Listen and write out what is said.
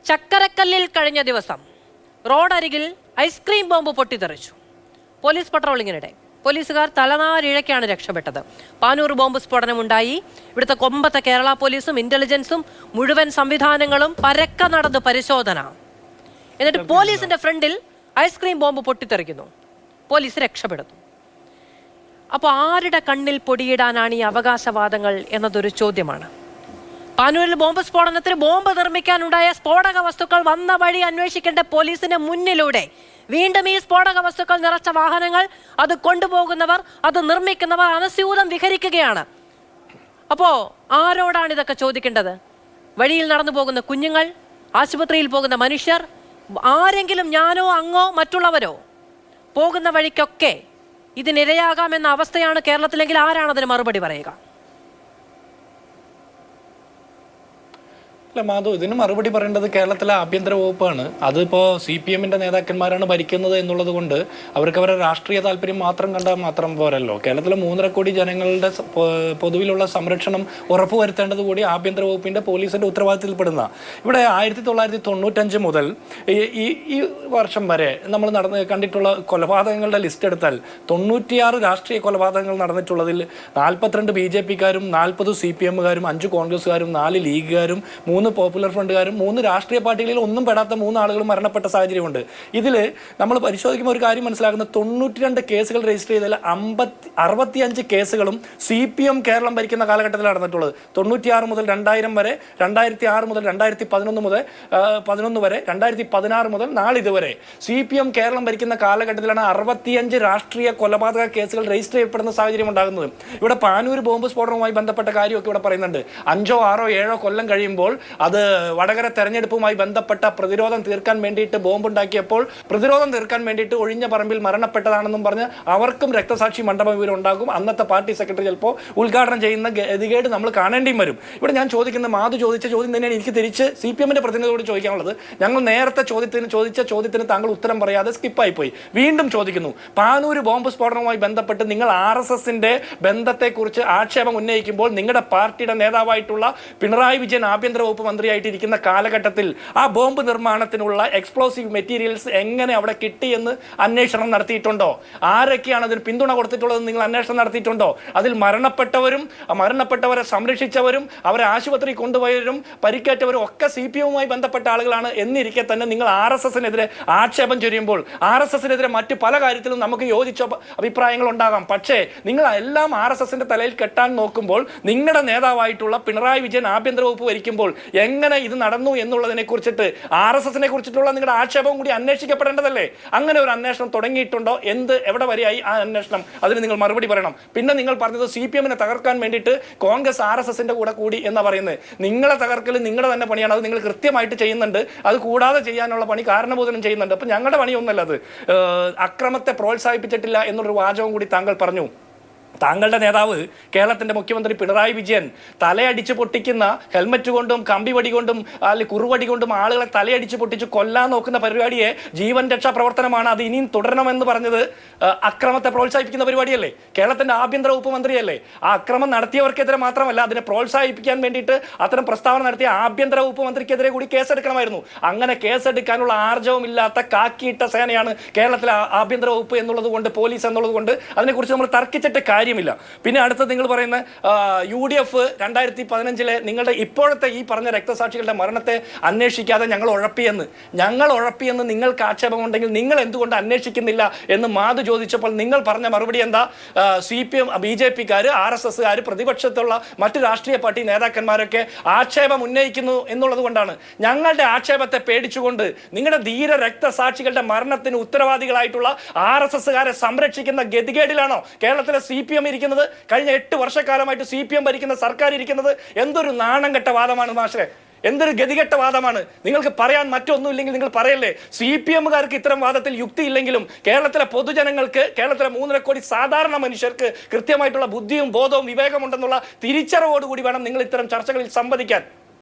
ചക്കരക്കല്ലിൽ കഴിഞ്ഞ ദിവസം റോഡരികിൽ ഐസ്ക്രീം ബോംബ് പൊട്ടിത്തെറിച്ചു. പോലീസ് പട്രോളിങ്ങിനിടെ പോലീസുകാർ തലനാരിഴയ്ക്കാണ് രക്ഷപ്പെട്ടത്. പാനൂർ ബോംബ് സ്ഫോടനമുണ്ടായി. ഇവിടുത്തെ കൊമ്പത്തെ കേരള പോലീസും ഇന്റലിജൻസും മുഴുവൻ സംവിധാനങ്ങളും പരക്ക നടന്ന് പരിശോധന. എന്നിട്ട് പോലീസിന്റെ ഫ്രണ്ടിൽ ഐസ്ക്രീം ബോംബ് പൊട്ടിത്തെറിക്കുന്നു. പോലീസ് രക്ഷപ്പെടുന്നു. അപ്പോൾ ആരുടെ കണ്ണിൽ പൊടിയിടാനാണ് ഈ അവകാശവാദങ്ങൾ എന്നതൊരു ചോദ്യമാണ്. പാനൂരിൽ ബോംബ് സ്ഫോടനത്തിന് ബോംബ് നിർമ്മിക്കാനുണ്ടായ സ്ഫോടക വസ്തുക്കൾ വന്ന വഴി അന്വേഷിക്കേണ്ട പോലീസിന് മുന്നിലൂടെ വീണ്ടും ഈ സ്ഫോടക വസ്തുക്കൾ നിറച്ച വാഹനങ്ങൾ, അത് കൊണ്ടുപോകുന്നവർ, അത് നിർമ്മിക്കുന്നവർ അനസ്യൂതം വിഹരിക്കുകയാണ്. അപ്പോൾ ആരോടാണ് ഇതൊക്കെ ചോദിക്കേണ്ടത്? വഴിയിൽ നടന്നു പോകുന്ന കുഞ്ഞുങ്ങൾ, ആശുപത്രിയിൽ പോകുന്ന മനുഷ്യർ, ആരെങ്കിലും ഞാനോ അങ്ങോ മറ്റുള്ളവരോ പോകുന്ന വഴിക്കൊക്കെ ഇതിനിരയാകാമെന്ന അവസ്ഥയാണ് കേരളത്തിലെങ്കിൽ ആരാണതിന് മറുപടി പറയുക? അല്ല മാധു, ഇതിന് മറുപടി പറയേണ്ടത് കേരളത്തിലെ ആഭ്യന്തര വകുപ്പാണ്. അതിപ്പോൾ CPM നേതാക്കന്മാരാണ് ഭരിക്കുന്നത് എന്നുള്ളത് കൊണ്ട് അവർക്ക് അവരുടെ രാഷ്ട്രീയ താല്പര്യം മാത്രം കണ്ടാൽ മാത്രം പോരല്ലോ. കേരളത്തിലെ 3.5 കോടി ജനങ്ങളുടെ പൊതുവിലുള്ള സംരക്ഷണം ഉറപ്പുവരുത്തേണ്ടത് കൂടി ആഭ്യന്തര വകുപ്പിൻ്റെ പോലീസിൻ്റെ ഉത്തരവാദിത്തത്തിൽപ്പെടുന്ന. ഇവിടെ 1995 മുതൽ ഈ വർഷം വരെ നമ്മൾ കണ്ടിട്ടുള്ള കൊലപാതകങ്ങളുടെ ലിസ്റ്റ് എടുത്താൽ 96 രാഷ്ട്രീയ കൊലപാതകങ്ങൾ നടന്നിട്ടുള്ളതിൽ 42 BJP-കാരും 40 CPM-കാരും 5 കോൺഗ്രസ്സുകാരും 4 ലീഗുകാരും 3 പോപ്പുലർ ഫ്രണ്ടുകാരും 3 രാഷ്ട്രീയ പാർട്ടികളിൽ ഒന്നും പെടാത്ത 3 ആളുകൾ മരണപ്പെട്ട സാഹചര്യമുണ്ട്. ഇതിൽ നമ്മൾ പരിശോധിക്കുമ്പോൾ ഒരു കാര്യം മനസ്സിലാക്കുന്നത് 92 കേസുകൾ രജിസ്റ്റർ ചെയ്തതിൽ 65 കേസുകളും CPM കേരളം ഭരിക്കുന്ന കാലഘട്ടത്തിൽ നടന്നിട്ടുള്ളത്. 96 മുതൽ 2000 വരെ, 2006 മുതൽ 2011 വരെ, 2016 മുതൽ നാളിതുവരെ CPM കേരളം ഭരിക്കുന്ന കാലഘട്ടത്തിലാണ് 65 രാഷ്ട്രീയ കൊലപാതക കേസുകൾ രജിസ്റ്റർ ചെയ്യപ്പെടുന്ന സാഹചര്യം ഉണ്ടാകുന്നത്. ഇവിടെ പാനൂർ ബോംബ് സ്ഫോടനവുമായി ബന്ധപ്പെട്ട കാര്യമൊക്കെ ഇവിടെ പറയുന്നുണ്ട്. 5, 6, 7 കൊല്ലം കഴിയുമ്പോൾ അത് വടകര തെരഞ്ഞെടുപ്പുമായി ബന്ധപ്പെട്ട പ്രതിരോധം തീർക്കാൻ വേണ്ടിയിട്ട് ബോംബുണ്ടാക്കിയപ്പോൾ പ്രതിരോധം തീർക്കാൻ വേണ്ടിയിട്ട് ഒഴിഞ്ഞ പറമ്പിൽ മരണപ്പെട്ടതാണെന്നും പറഞ്ഞ് അവർക്കും രക്തസാക്ഷി മണ്ഡപം ഇവർ ഉണ്ടാകും. അന്നത്തെ പാർട്ടി സെക്രട്ടറി ചിലപ്പോൾ ഉദ്ഘാടനം ചെയ്യുന്ന ഗതികേട് നമ്മൾ കാണേണ്ടിയും വരും. ഇവിടെ ഞാൻ ചോദിക്കുന്ന, മാധു ചോദിച്ച ചോദ്യം തന്നെയാണ് എനിക്ക് തിരിച്ച് CPM പ്രതിനിധിയോട് ചോദിക്കാനുള്ളത്. ഞങ്ങൾ നേരത്തെ ചോദിച്ച ചോദ്യത്തിന് താങ്കൾ ഉത്തരം പറയാതെ സ്കിപ്പായിപ്പോയി. വീണ്ടും ചോദിക്കുന്നു, പാനൂർ ബോംബ് സ്ഫോടനവുമായി ബന്ധപ്പെട്ട് നിങ്ങൾ RSSന്റെ ബന്ധത്തെക്കുറിച്ച് ആക്ഷേപം ഉന്നയിക്കുമ്പോൾ നിങ്ങളുടെ പാർട്ടിയുടെ നേതാവായിട്ടുള്ള പിണറായി വിജയൻ ആഭ്യന്തര വകുപ്പ് മന്ത്രിയായിട്ടിരിക്കുന്ന കാലഘട്ടത്തിൽ ആ ബോംബ് നിർമ്മാണത്തിനുള്ള എക്സ്പ്ലോസീവ് മെറ്റീരിയൽസ് എങ്ങനെ അവിടെ കിട്ടിയെന്ന് അന്വേഷണം നടത്തിയിട്ടുണ്ടോ? ആരൊക്കെയാണ് അതിന് പിന്തുണ കൊടുത്തിട്ടുള്ളതെന്ന് നിങ്ങൾ അന്വേഷണം നടത്തിയിട്ടുണ്ടോ? അതിൽ മരണപ്പെട്ടവരെ സംരക്ഷിച്ചവരും അവരെ ആശുപത്രി കൊണ്ടുപോയവരും പരിക്കേറ്റവരും ഒക്കെ CPM-വുമായി ബന്ധപ്പെട്ട ആളുകളാണ് എന്നിരിക്കെ തന്നെ നിങ്ങൾ RSSനെതിരെ ആക്ഷേപം ചൊരിയുമ്പോൾ RSSനെതിരെ മറ്റ് പല കാര്യത്തിലും നമുക്ക് യോജിച്ച അഭിപ്രായങ്ങൾ ഉണ്ടാകാം. പക്ഷേ നിങ്ങൾ എല്ലാം RSSന്റെ തലയിൽ കെട്ടാൻ നോക്കുമ്പോൾ നിങ്ങളുടെ നേതാവായിട്ടുള്ള പിണറായി വിജയൻ ആഭ്യന്തര വകുപ്പ് ഭരിക്കുമ്പോൾ എങ്ങനെ ഇത് നടന്നു എന്നുള്ളതിനെ കുറിച്ചിട്ട് RSSനെ കുറിച്ചിട്ടുള്ള നിങ്ങളുടെ ആക്ഷേപവും കൂടി അന്വേഷിക്കപ്പെടേണ്ടതല്ലേ? അങ്ങനെ ഒരു അന്വേഷണം തുടങ്ങിയിട്ടുണ്ടോ? എവിടെ വരെയായി ആ അന്വേഷണം? അതിന് നിങ്ങൾ മറുപടി പറയണം. പിന്നെ നിങ്ങൾ പറഞ്ഞത് CPM-നെ തകർക്കാൻ വേണ്ടിയിട്ട് കോൺഗ്രസ് RSSന്റെ കൂടെ കൂടി എന്നാ പറയുന്നത്. നിങ്ങളെ തകർക്കൽ നിങ്ങളുടെ തന്നെ പണിയാണ്. അത് നിങ്ങൾ കൃത്യമായിട്ട് ചെയ്യുന്നുണ്ട്. അത് കൂടാതെ ചെയ്യാനുള്ള പണി കാരണബോധനം ചെയ്യുന്നുണ്ട്. അപ്പം ഞങ്ങളുടെ പണിയൊന്നല്ല അത്. അക്രമത്തെ പ്രോത്സാഹിപ്പിച്ചിട്ടില്ല എന്നുള്ളൊരു വാചകം കൂടി താങ്കൾ പറഞ്ഞു. താങ്കളുടെ നേതാവ് കേരളത്തിൻ്റെ മുഖ്യമന്ത്രി പിണറായി വിജയൻ തലയടിച്ച് പൊട്ടിക്കുന്ന, ഹെൽമറ്റ് കൊണ്ടും കമ്പി വടി കൊണ്ടും അല്ലെങ്കിൽ കുറുവടി കൊണ്ടും ആളുകളെ തലയടിച്ച് പൊട്ടിച്ച് കൊല്ലാൻ നോക്കുന്ന പരിപാടിയെ ജീവൻ രക്ഷാ പ്രവർത്തനമാണ്, അത് ഇനിയും തുടരണമെന്ന് പറഞ്ഞത് അക്രമത്തെ പ്രോത്സാഹിപ്പിക്കുന്ന പരിപാടിയല്ലേ? കേരളത്തിൻ്റെ ആഭ്യന്തര വകുപ്പ് മന്ത്രിയല്ലേ? ആ അക്രമം നടത്തിയവർക്കെതിരെ മാത്രമല്ല, അതിനെ പ്രോത്സാഹിപ്പിക്കാൻ വേണ്ടിയിട്ട് അത്തരം പ്രസ്താവന നടത്തിയ ആഭ്യന്തര വകുപ്പ് മന്ത്രിക്കെതിരെ കൂടി കേസെടുക്കണമായിരുന്നു. അങ്ങനെ കേസെടുക്കാനുള്ള ആർജവമില്ലാത്ത കാക്കിയിട്ട സേനയാണ് കേരളത്തിലെ ആഭ്യന്തര വകുപ്പ് എന്നുള്ളത് കൊണ്ട്, പോലീസ് എന്നുള്ളത് കൊണ്ട് അതിനെക്കുറിച്ച് നമ്മൾ തർക്കിച്ചിട്ട് കാര്യമില്ല. പിന്നെ അടുത്തത് നിങ്ങൾ പറയുന്ന UDF 2015 നിങ്ങളുടെ ഇപ്പോഴത്തെ ഈ പറഞ്ഞ രക്തസാക്ഷികളുടെ മരണത്തെ അന്വേഷിക്കാതെ ഞങ്ങൾ ഉഴപ്പിയെന്ന് നിങ്ങൾക്ക് ആക്ഷേപമുണ്ടെങ്കിൽ നിങ്ങൾ എന്തുകൊണ്ട് അന്വേഷിക്കുന്നില്ല എന്ന് മാധു ചോദിച്ചപ്പോൾ നിങ്ങൾ പറഞ്ഞ മറുപടി എന്താ? CPM, BJP-കാർ, RSSകാർ, പ്രതിപക്ഷത്തുള്ള മറ്റു രാഷ്ട്രീയ പാർട്ടി നേതാക്കന്മാരൊക്കെ ആക്ഷേപം ഉന്നയിക്കുന്നു എന്നുള്ളത് കൊണ്ടാണ്. ഞങ്ങളുടെ ആക്ഷേപത്തെ പേടിച്ചുകൊണ്ട് നിങ്ങളുടെ ധീര രക്തസാക്ഷികളുടെ മരണത്തിന് ഉത്തരവാദികളായിട്ടുള്ള RSSകാരെ സംരക്ഷിക്കുന്ന ഗതികേടിലാണോ കേരളത്തിലെ CPM ഇരിക്കുന്നത്? കഴിഞ്ഞ 8 വർഷക്കാലമായിട്ട് CPM ഭരിക്കുന്ന സർക്കാർ ഇരിക്കുന്നത് എന്തൊരു നാണം കെട്ട വാദമാണ് മാഷേ, എന്തൊരു ഗതികെട്ട വാദമാണ്. നിങ്ങൾക്ക് പറയാൻ മറ്റൊന്നും ഇല്ലെങ്കിൽ നിങ്ങൾ പറയല്ലേ. CPM-കാർക്ക് ഇത്തരം വാദത്തിൽ യുക്തിയില്ലെങ്കിലും കേരളത്തിലെ പൊതുജനങ്ങൾക്ക്, കേരളത്തിലെ 3.5 കോടി സാധാരണ മനുഷ്യർക്ക് കൃത്യമായിട്ടുള്ള ബുദ്ധിയും ബോധവും വിവേകമുണ്ടെന്നുള്ള തിരിച്ചറിവോടുകൂടി വേണം നിങ്ങൾ ഇത്തരം ചർച്ചകളിൽ സംവദിക്കാൻ.